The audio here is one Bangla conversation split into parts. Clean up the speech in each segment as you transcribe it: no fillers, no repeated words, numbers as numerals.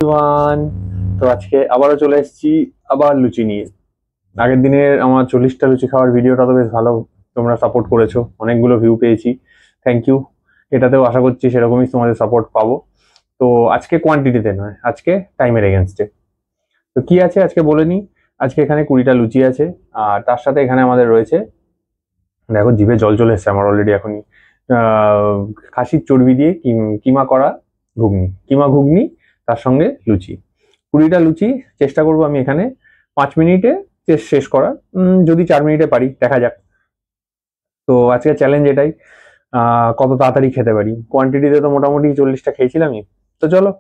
এভরিওয়ান, তো আজকে আবারও চলে এসেছি আবার লুচি নিয়ে। আগের দিনের আমার 40টা লুচি খাওয়ার ভিডিওটা তো বেশ ভালো, তোমরা সাপোর্ট করেছো, অনেকগুলো ভিউ পেয়েছি, থ্যাংক ইউ। এটাতেও আশা করছি সেরকমই তোমাদের সাপোর্ট পাবো। তো আজকে কোয়ান্টিটিতে নয়, আজকে টাইমের এগেনস্টে। তো কি আছে আজকে বলে নিই। আজকে এখানে 20টা লুচি আছে, আর তার সাথে এখানে আমাদের রয়েছে, দেখো জিভে জল চলে এসছে আমার অলরেডি এখনই, আহ, খাসির চর্বি দিয়ে কিমা করা ঘুগনি, কিমা ঘুগনি, তার সঙ্গে লুচি। 20টা লুচি চেষ্টা করবো আমি এখানে 5 মিনিটে শেষ করার। যদি 4 মিনিটে পারি, দেখা যাক। তো আজকে চ্যালেঞ্জ এটাই, কত তাড়াতাড়ি খেতে পারি। কোয়ান্টিটিতে তো মোটামুটি 40টা খেয়েছিলামই। তো চলো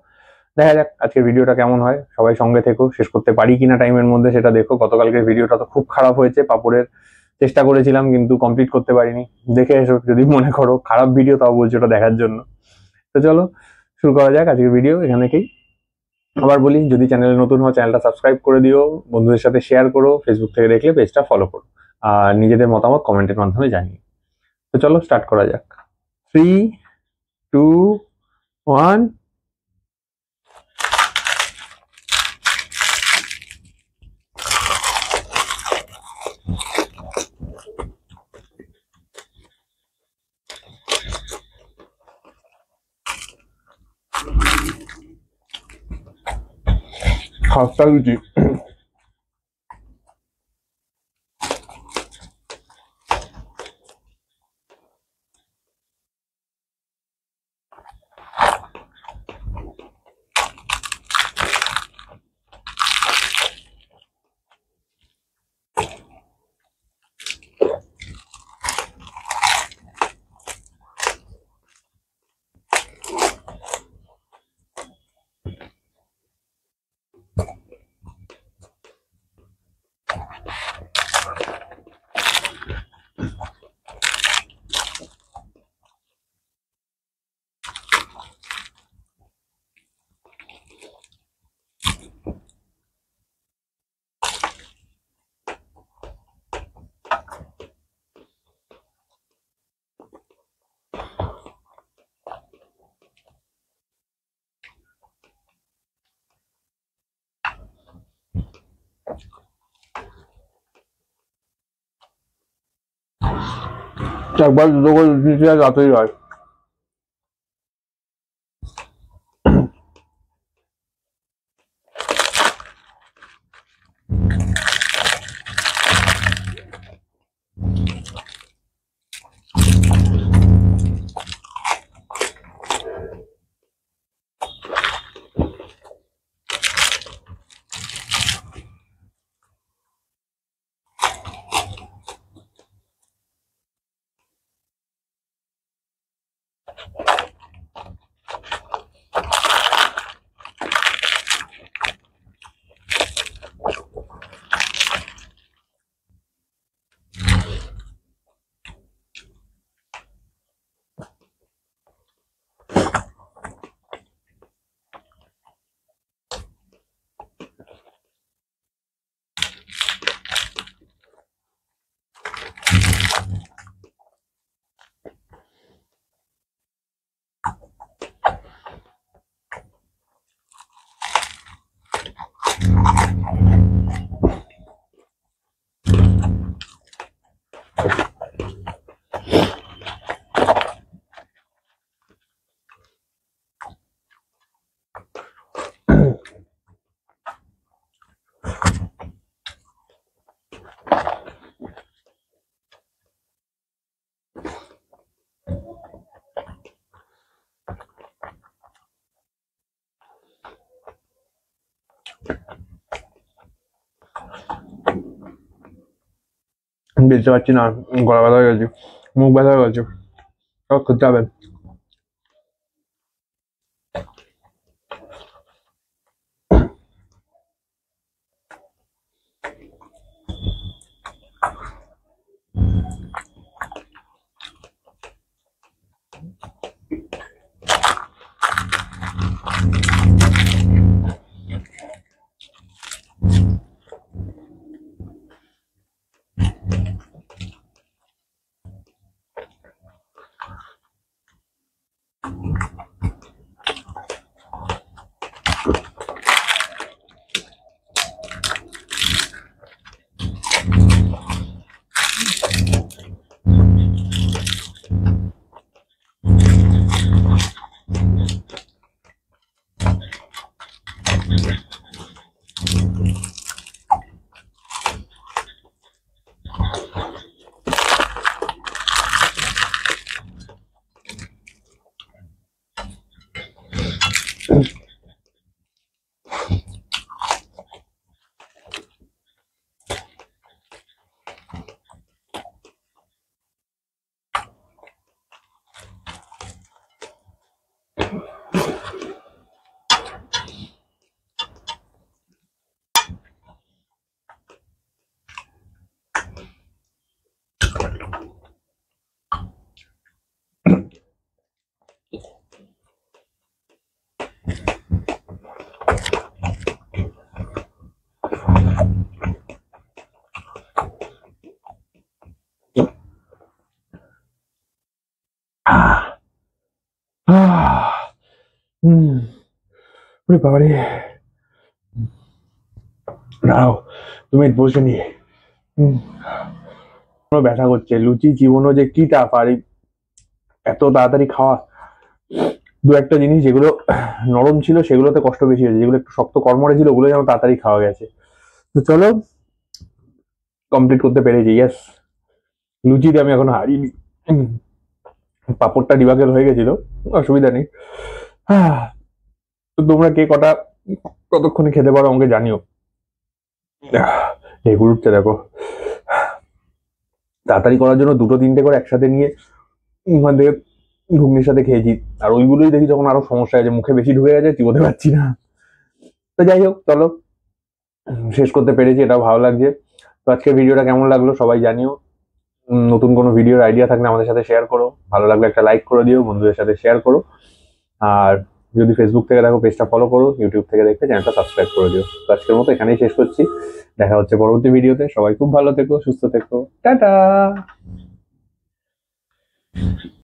দেখা যাক আজকের ভিডিওটা কেমন হয়। সবাই সঙ্গে থেকো, শেষ করতে পারি কিনা টাইমের মধ্যে সেটা দেখো। গতকালকের ভিডিওটা তো খুব খারাপ হয়েছে, পাপড়ের চেষ্টা করেছিলাম কিন্তু কমপ্লিট করতে পারিনি। দেখে এসো যদি মনে করো খারাপ ভিডিও, তাও বলছি ওটা দেখার জন্য। তো চলো শুরু করা যাক আজকের ভিডিও এখান থেকেই। আবার বলি, যদি চ্যানেলে নতুন হও চ্যানেলটা সাবস্ক্রাইব করে দিও, বন্ধুদের সাথে শেয়ার করো, ফেসবুক থেকে দেখলে পেজটা ফলো করো, আর নিজেদের মতামত কমেন্টের মাধ্যমে জানিও। তো চলো স্টার্ট করা যাক। 3, 2, 1। খাস্তা লুচি, একবার দুটো করে লুচি যতই হয়। বেচতে পারছি না, গলা ব্যথা হয়ে গেছে, মুখ ব্যথা হয়ে গেছে, সব খেতে হবে। ওরে বাবারে, দাঁড়াও তুমি বসে নিয়ে। ব্যথা করছে, লুচি জীবনও যে কি টাফ, আর এত তাড়াতাড়ি খাওয়া। দু একটা জিনিস যেগুলো নরম ছিল সেগুলোতে কষ্ট বেশি হয়েছে, যেগুলো একটু শক্ত কর্মরে ছিল ওগুলো যেন তাড়াতাড়ি খাওয়া গেছে। তো চলো, কমপ্লিট করতে পেরেছি, ইয়েস। লুচিতে আমি এখন হারিনি। পাপড়টা ডিবাকেল হয়ে গেছিল, অসুবিধা নেই। তো তোমরা কে কটা কতক্ষণে খেতে পারো আমাকে জানিও। এই গুরুত্বে দেখো, তাড়াতাড়ি করার জন্য দুটো তিনটে করে একসাথে নিয়ে ওখান থেকে ঘুগনির সাথে খেয়েছি। আর ওইগুলোই দেখি যখন আরো সমস্যা হয়েছে, মুখে বেশি ঢুকে গেছে, চিবোতে পারছি না। তো যাই হোক, চলো শেষ করতে পেরেছি, এটাও ভালো লাগছে। তো আজকের ভিডিওটা কেমন লাগলো সবাই জানিও। নতুন কোনো ভিডিওর আইডিয়া থাকলে আমাদের সাথে শেয়ার করো, ভালো লাগলে একটা লাইক করে দিও, বন্ধুদের সাথে শেয়ার করো। আর যদি ফেসবুক থেকে দেখো পেজটা ফলো করো, ইউটিউব থেকে দেখতে চ্যানেলটা সাবস্ক্রাইব করে দিও। তো আজকের মতো এখানেই শেষ করছি, দেখা হচ্ছে পরবর্তী ভিডিওতে। সবাই খুব ভালো থেকো, সুস্থ থেকো, টাটা।